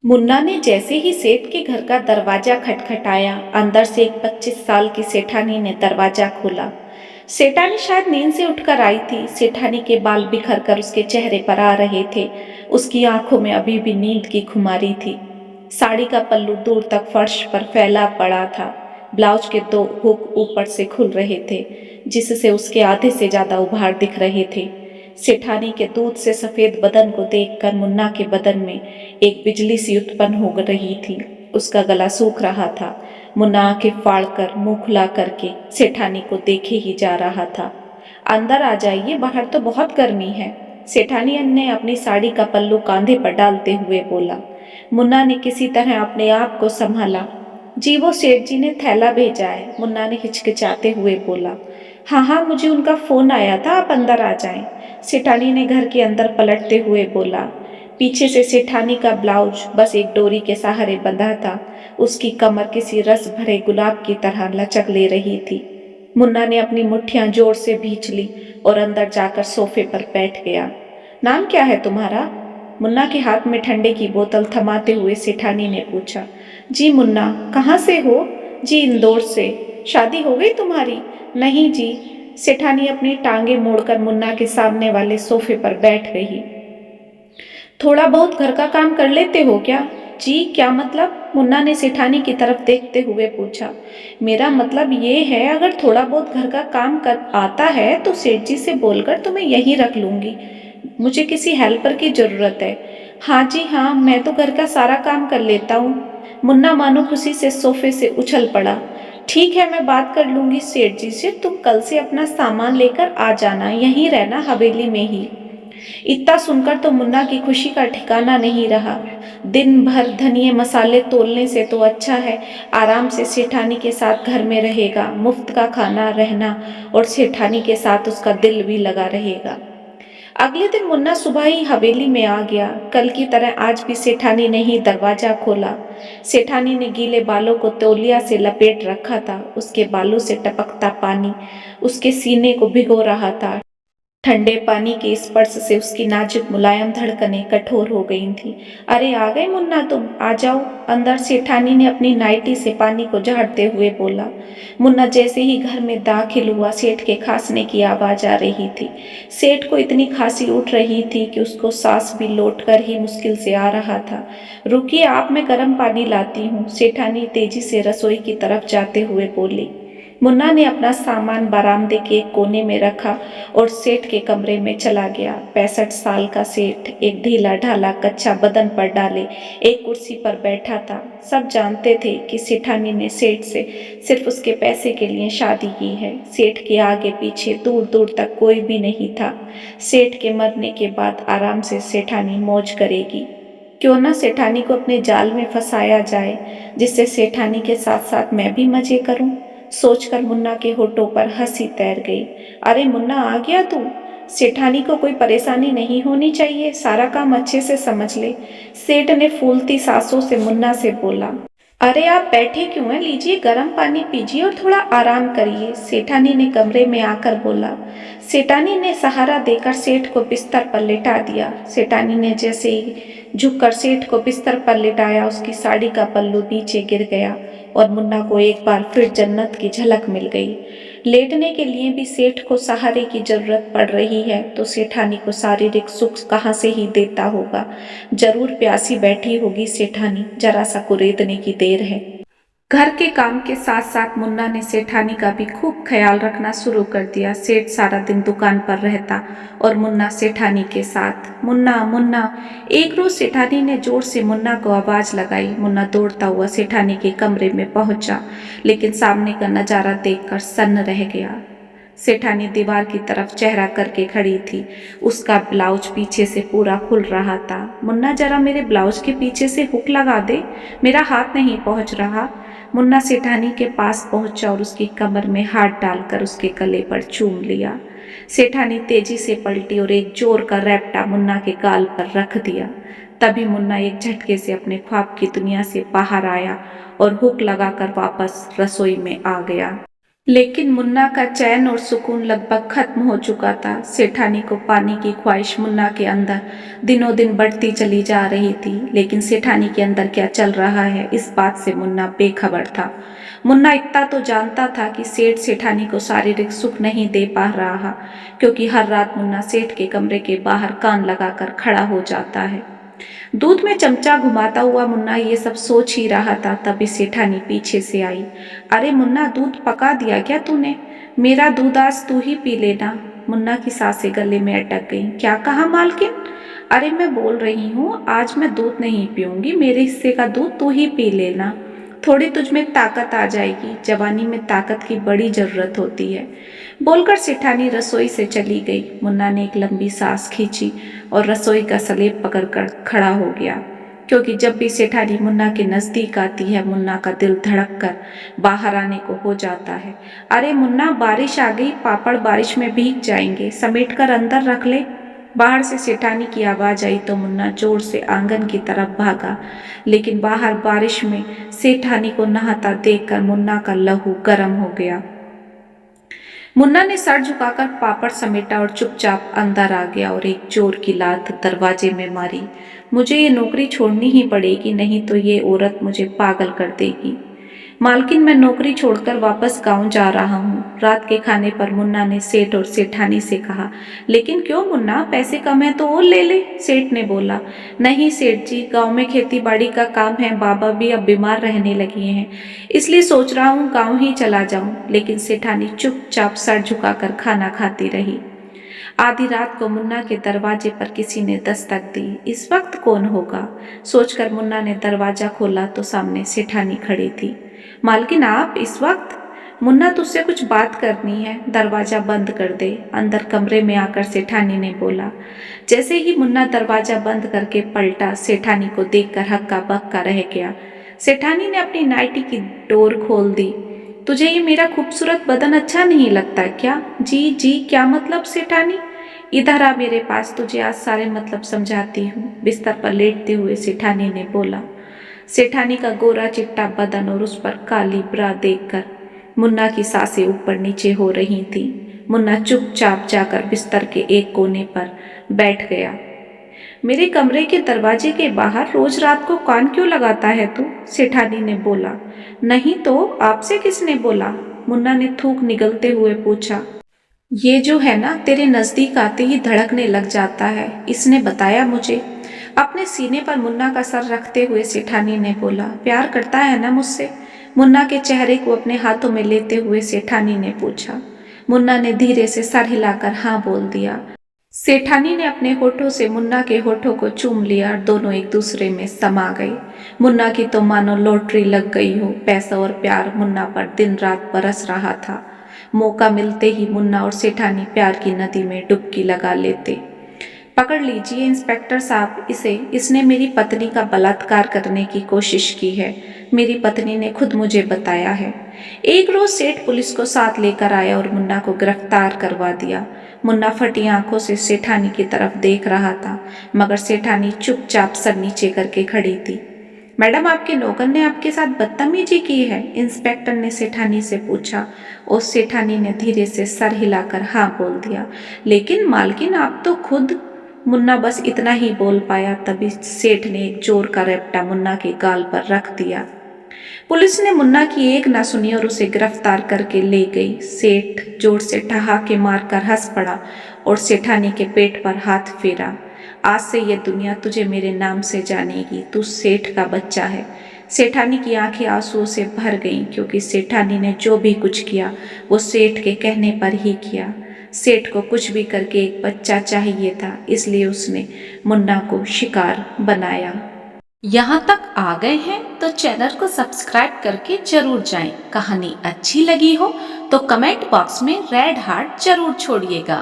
मुन्ना ने जैसे ही सेठ के घर का दरवाजा खटखटाया, अंदर से एक 25 साल की सेठानी ने दरवाजा खोला। सेठानी शायद नींद से उठकर आई थी। सेठानी के बाल बिखर कर उसके चेहरे पर आ रहे थे। उसकी आंखों में अभी भी नींद की खुमारी थी। साड़ी का पल्लू दूर तक फर्श पर फैला पड़ा था। ब्लाउज के 2 हुक ऊपर से खुल रहे थे, जिससे उसके आधे से ज्यादा उभार दिख रहे थे। सेठानी के दूध से सफेद बदन को देखकर मुन्ना के बदन में एक बिजली सी उत्पन्न हो रही थी। उसका गला सूख रहा था। मुन्ना आंखें फाड़कर मुंह खुला करके सेठानी को देखे ही जा रहा था। अंदर आ जाइए, बाहर तो बहुत गर्मी है, सेठानी ने अपनी साड़ी का पल्लू कांधे पर डालते हुए बोला। मुन्ना ने किसी तरह अपने आप को संभाला। जी, वो सेठ जी ने थैला भेजा है, मुन्ना ने हिचकिचाते हुए बोला। हाँ हाँ, मुझे उनका फोन आया था, आप अंदर आ जाएं, सेठानी ने घर के अंदर पलटते हुए बोला। पीछे से सेठानी का ब्लाउज बस एक डोरी के सहारे बंधा था। उसकी कमर किसी रस भरे गुलाब की तरह लचक ले रही थी। मुन्ना ने अपनी मुट्ठियां जोर से भींच ली और अंदर जाकर सोफे पर बैठ गया। नाम क्या है तुम्हारा? मुन्ना के हाथ में ठंडे की बोतल थमाते हुए सेठानी ने पूछा। जी मुन्ना। कहाँ से हो? जी, इंदौर से। शादी हो गई तुम्हारी? नहीं जी। सेठानी अपनी टांगे मोड़कर मुन्ना के सामने वाले सोफे पर बैठ गई। थोड़ा बहुत घर का काम कर लेते हो क्या? जी, क्या मतलब? मुन्ना ने सेठानी की तरफ देखते हुए पूछा। मेरा मतलब ये है, अगर थोड़ा बहुत घर का काम कर आता है तो सेठ जी से बोलकर तुम्हें यहीं रख लूंगी। मुझे किसी हेल्पर की जरूरत है। हाँ जी हाँ, मैं तो घर का सारा काम कर लेता हूँ। मुन्ना मानो खुशी से सोफे से उछल पड़ा। ठीक है, मैं बात कर लूंगी सेठ जी से, तुम कल से अपना सामान लेकर आ जाना, यहीं रहना हवेली में ही। इतना सुनकर तो मुन्ना की खुशी का ठिकाना नहीं रहा। दिन भर धनिये मसाले तोलने से तो अच्छा है आराम से सेठानी के साथ घर में रहेगा, मुफ्त का खाना रहना, और सेठानी के साथ उसका दिल भी लगा रहेगा। अगले दिन मुन्ना सुबह ही हवेली में आ गया। कल की तरह आज भी सेठानी ने ही दरवाजा खोला। सेठानी ने गीले बालों को तौलिया से लपेट रखा था। उसके बालों से टपकता पानी उसके सीने को भिगो रहा था। ठंडे पानी के स्पर्श से उसकी नाजुक मुलायम धड़कनें कठोर हो गई थीं। अरे आ गए मुन्ना तुम, आ जाओ अंदर, सेठानी ने अपनी नाइटी से पानी को झाड़ते हुए बोला। मुन्ना जैसे ही घर में दाखिल हुआ, सेठ के खांसने की आवाज आ रही थी। सेठ को इतनी खांसी उठ रही थी कि उसको सांस भी लौट कर ही मुश्किल से आ रहा था। रुकिए, आप, मैं गर्म पानी लाती हूँ, सेठानी तेजी से रसोई की तरफ जाते हुए बोली। मुन्ना ने अपना सामान बरामदे के एक कोने में रखा और सेठ के कमरे में चला गया। 65 साल का सेठ एक ढीला ढाला कच्चा बदन पर डाले एक कुर्सी पर बैठा था। सब जानते थे कि सेठानी ने सेठ से सिर्फ उसके पैसे के लिए शादी की है। सेठ के आगे पीछे दूर दूर तक कोई भी नहीं था। सेठ के मरने के बाद आराम से सेठानी मौज करेगी। क्यों ना सेठानी को अपने जाल में फंसाया जाए, जिससे सेठानी के साथ साथ मैं भी मजे करूं। सोचकर मुन्ना के होठों पर हंसी तैर गई। अरे मुन्ना, आ गया तू? सेठानी को कोई परेशानी नहीं होनी चाहिए, सारा काम अच्छे से समझ ले, सेठ ने फूलती सांसों से मुन्ना से बोला। अरे आप बैठे क्यों हैं, लीजिए गर्म पानी पीजिए और थोड़ा आराम करिए, सेठानी ने कमरे में आकर बोला। सेठानी ने सहारा देकर सेठ को बिस्तर पर लेटा दिया। सेठानी ने जैसे ही झुककर सेठ को बिस्तर पर लेटाया, उसकी साड़ी का पल्लू नीचे गिर गया और मुन्ना को एक बार फिर जन्नत की झलक मिल गई। लेटने के लिए भी सेठ को सहारे की जरूरत पड़ रही है तो सेठानी को शारीरिक सुख कहाँ से ही देता होगा। जरूर प्यासी बैठी होगी सेठानी, जरा सा कुरेदने की देर है। घर के काम के साथ साथ मुन्ना ने सेठानी का भी खूब ख्याल रखना शुरू कर दिया। सेठ सारा दिन दुकान पर रहता और मुन्ना सेठानी के साथ। मुन्ना मुन्ना, एक रोज सेठानी ने जोर से मुन्ना को आवाज लगाई। मुन्ना दौड़ता हुआ सेठानी के कमरे में पहुंचा, लेकिन सामने का नजारा देखकर सन्न रह गया। सेठानी दीवार की तरफ चेहरा करके खड़ी थी। उसका ब्लाउज पीछे से पूरा खुल रहा था। मुन्ना, जरा मेरे ब्लाउज के पीछे से हुक लगा दे, मेरा हाथ नहीं पहुंच रहा। मुन्ना सेठानी के पास पहुंचा और उसकी कमर में हाथ डालकर उसके गले पर चूम लिया। सेठानी तेजी से पलटी और एक जोर का रैप्टा मुन्ना के गाल पर रख दिया। तभी मुन्ना एक झटके से अपने ख्वाब की दुनिया से बाहर आया और हुक लगाकर वापस रसोई में आ गया। लेकिन मुन्ना का चैन और सुकून लगभग खत्म हो चुका था। सेठानी को पाने की ख्वाहिश मुन्ना के अंदर दिनों दिन बढ़ती चली जा रही थी, लेकिन सेठानी के अंदर क्या चल रहा है इस बात से मुन्ना बेखबर था। मुन्ना इतना तो जानता था कि सेठ सेठानी को शारीरिक सुख नहीं दे पा रहा, क्योंकि हर रात मुन्ना सेठ के कमरे के बाहर कान लगाकर खड़ा हो जाता है। दूध में चमचा घुमाता हुआ मुन्ना ये सब सोच ही रहा था, तभी सेठानी पीछे से आई। अरे मुन्ना, दूध पका दिया क्या तूने? मेरा दूध आज तू ही पी लेना। मुन्ना की सांसें गले में अटक गईं। क्या कहा मालकिन? अरे मैं बोल रही हूँ, आज मैं दूध नहीं पीऊंगी, मेरे हिस्से का दूध तू ही पी लेना। थोड़ी तुझ में ताकत आ जाएगी, जवानी में ताकत की बड़ी जरूरत होती है। बोलकर सेठानी रसोई से चली गई। मुन्ना ने एक लंबी सांस खींची और रसोई का सलेब पकड़कर खड़ा हो गया, क्योंकि जब भी सेठानी मुन्ना के नजदीक आती है, मुन्ना का दिल धड़क कर बाहर आने को हो जाता है। अरे मुन्ना, बारिश आ गई, पापड़ बारिश में भीग जाएंगे, समेट कर अंदर रख ले। बाहर से सेठानी की आवाज आई तो मुन्ना जोर से आंगन की तरफ भागा, लेकिन बाहर बारिश में सेठानी को नहाता देखकर मुन्ना का लहू गर्म हो गया। मुन्ना ने सर झुकाकर पापड़ समेटा और चुपचाप अंदर आ गया और एक जोर की लात दरवाजे में मारी। मुझे ये नौकरी छोड़नी ही पड़ेगी, नहीं तो ये औरत मुझे पागल कर देगी। मालकिन, मैं नौकरी छोड़कर वापस गांव जा रहा हूँ। रात के खाने पर मुन्ना ने सेठ और सेठानी से कहा। लेकिन क्यों मुन्ना, पैसे कम है तो और ले ले, सेठ ने बोला। नहीं सेठ जी, गांव में खेती बाड़ी का काम है, बाबा भी अब बीमार रहने लगे हैं, इसलिए सोच रहा हूँ गांव ही चला जाऊं। लेकिन सेठानी चुपचाप सर झुकाकर खाना खाती रही। आधी रात को मुन्ना के दरवाजे पर किसी ने दस्तक दी। इस वक्त कौन होगा, सोचकर मुन्ना ने दरवाजा खोला तो सामने सेठानी खड़ी थी। मालकिन, आप इस वक्त? मुन्ना, तुझसे कुछ बात करनी है, दरवाजा बंद कर दे, अंदर कमरे में आकर सेठानी ने बोला। जैसे ही मुन्ना दरवाजा बंद करके पलटा, सेठानी को देखकर हक्का बक्का रह गया। सेठानी ने अपनी नाइटी की डोर खोल दी। तुझे ये मेरा खूबसूरत बदन अच्छा नहीं लगता क्या? जी जी, क्या मतलब सेठानी? इधर आ मेरे पास, तुझे आज सारे मतलब समझाती हूँ, बिस्तर पर लेटते हुए सेठानी ने बोला। सेठानी का गोरा चिट्टा बदन और उस पर काली ब्रा देखकर मुन्ना की सांसें ऊपर नीचे हो रही थी। मुन्ना चुपचाप जाकर बिस्तर के एक कोने पर बैठ गया। मेरे कमरे के दरवाजे के बाहर रोज रात को कान क्यों लगाता है तू? सेठानी ने बोला। नहीं तो आपसे किसने बोला? मुन्ना ने थूक निगलते हुए पूछा। ये जो है ना, तेरे नजदीक आते ही धड़कने लग जाता है, इसने बताया मुझे। अपने सीने पर मुन्ना का सर रखते हुए सेठानी ने बोला। प्यार करता है ना मुझसे? मुन्ना के चेहरे को अपने हाथों में लेते हुए सेठानी ने पूछा। मुन्ना ने धीरे से सर हिलाकर हाँ बोल दिया। सेठानी ने अपने होठों से मुन्ना के होठों को चूम लिया और दोनों एक दूसरे में समा गए। मुन्ना की तो मानो लॉटरी लग गई हो। पैसा और प्यार मुन्ना पर दिन रात बरस रहा था। मौका मिलते ही मुन्ना और सेठानी प्यार की नदी में डुबकी लगा लेते। पकड़ लीजिए इंस्पेक्टर साहब, इसने मेरी पत्नी का बलात्कार करने की कोशिश की है। मेरी पत्नी ने खुद मुझे बताया है। एक रोज सेठ पुलिस को साथ लेकर आया और मुन्ना को गिरफ्तार करवा दिया। मुन्ना फटी आंखों से सेठानी की तरफ देख रहा था, मगर सेठानी चुपचाप सर नीचे करके खड़ी थी। मैडम, आपके नौकर ने आपके साथ बदतमीजी की है? इंस्पेक्टर ने सेठानी से पूछा और सेठानी ने धीरे से सर हिलाकर हाँ बोल दिया। लेकिन मालकिन, आप तो खुद। मुन्ना बस इतना ही बोल पाया, तभी सेठ ने एक जोर का रैप्टा मुन्ना के गाल पर रख दिया। पुलिस ने मुन्ना की एक ना सुनी और उसे गिरफ्तार करके ले गई। सेठ जोर से ठहाके मारकर हंस पड़ा और सेठानी के पेट पर हाथ फेरा। आज से ये दुनिया तुझे मेरे नाम से जानेगी, तू सेठ का बच्चा है। सेठानी की आंखें आंसुओं से भर गईं, क्योंकि सेठानी ने जो भी कुछ किया वो सेठ के कहने पर ही किया। सेठ को कुछ भी करके एक बच्चा चाहिए था, इसलिए उसने मुन्ना को शिकार बनाया। यहाँ तक आ गए हैं तो चैनल को सब्सक्राइब करके जरूर जाएं। कहानी अच्छी लगी हो तो कमेंट बॉक्स में रेड हार्ट जरूर छोड़िएगा।